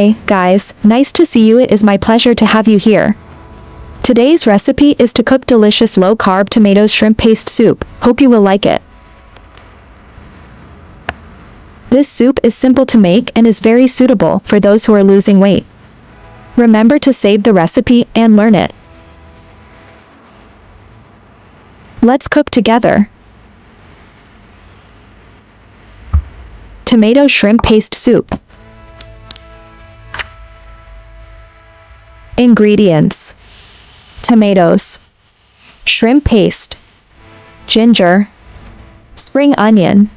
Hi, guys, nice to see you. It is my pleasure to have you here. Today's recipe is to cook delicious low-carb tomato shrimp paste soup. Hope you will like it. This soup is simple to make and is very suitable for those who are losing weight. Remember to save the recipe and learn it. Let's cook together. Tomato shrimp paste soup. Ingredients: tomatoes, shrimp paste, ginger, spring onion,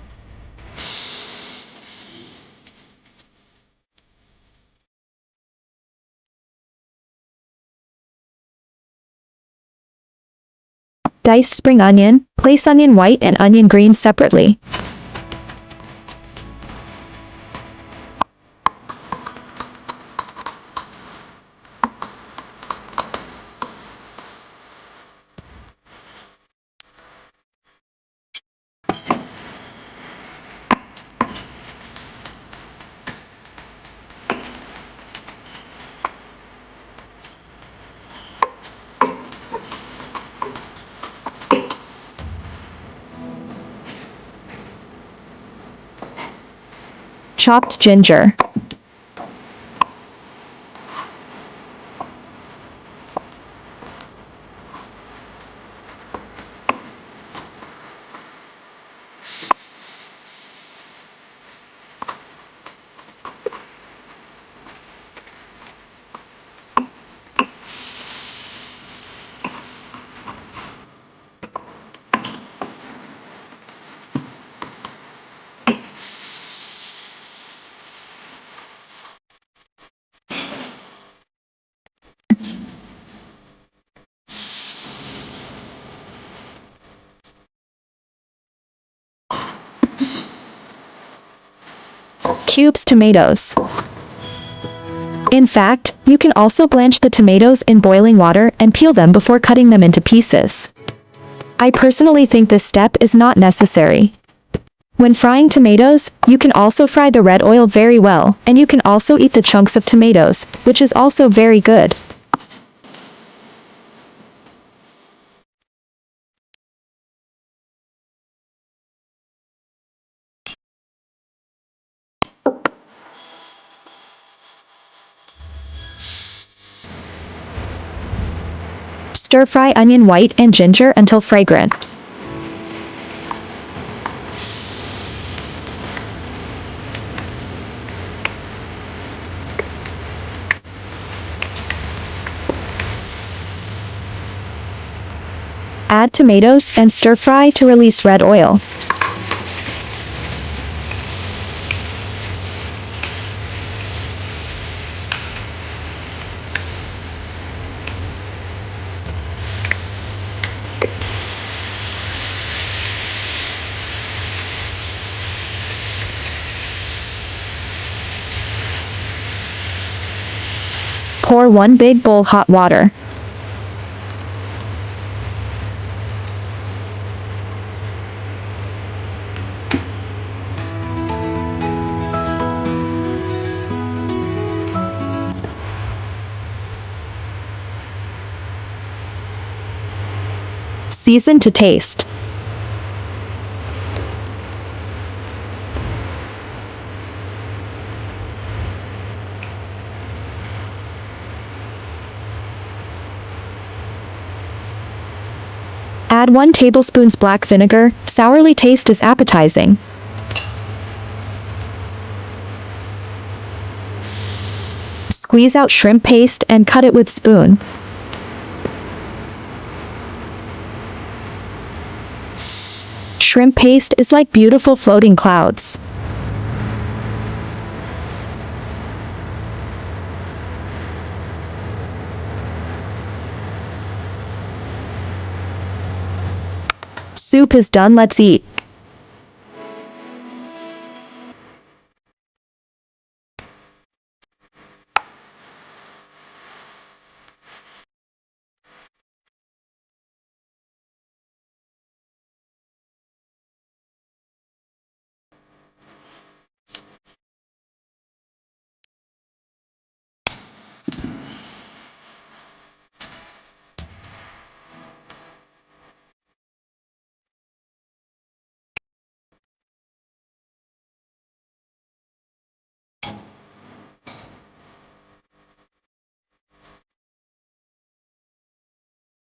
diced spring onion. Place onion white and onion green separately. Chopped ginger, cubes tomatoes. In fact, you can also blanch the tomatoes in boiling water and peel them before cutting them into pieces. I personally think this step is not necessary. When frying tomatoes, you can also fry the red oil very well, and you can also eat the chunks of tomatoes, which is also very good. Stir-fry onion white and ginger until fragrant. Add tomatoes and stir-fry to release red oil. Pour 1 big bowl hot water. Season to taste. Add 1 tablespoon black vinegar. Sourly taste is appetizing. Squeeze out shrimp paste and cut it with spoon. Shrimp paste is like beautiful floating clouds. Soup is done, let's eat.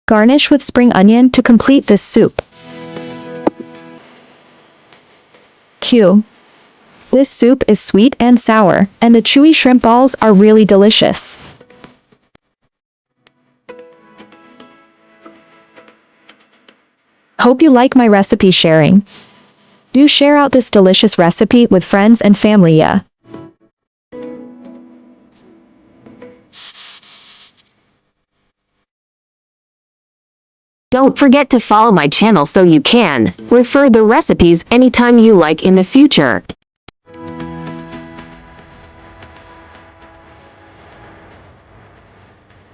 Garnish with spring onion to complete this soup. Q. This soup is sweet and sour, and the chewy shrimp balls are really delicious. Hope you like my recipe sharing. Do share out this delicious recipe with friends and family, yeah. Don't forget to follow my channel so you can refer the recipes anytime you like in the future.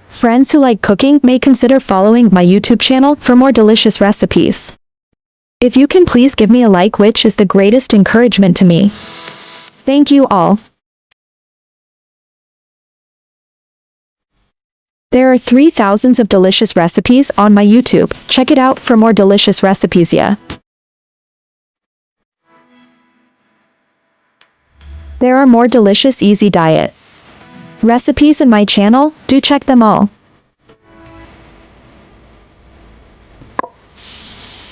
Friends who like cooking may consider following my YouTube channel for more delicious recipes. If you can please give me a like, which is the greatest encouragement to me. Thank you all. There are 3,000 of delicious recipes on my YouTube. Check it out for more delicious recipes, yeah. There are more delicious easy diet recipes in my channel, do check them all.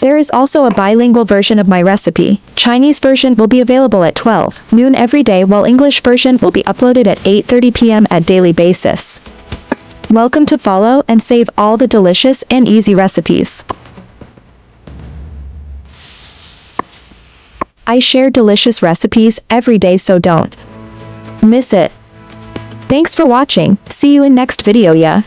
There is also a bilingual version of my recipe. Chinese version will be available at 12 noon every day, while English version will be uploaded at 8:30 p.m. at daily basis. Welcome to follow and save all the delicious and easy recipes. I share delicious recipes every day, so don't miss it. Thanks for watching. See you in next video, yeah.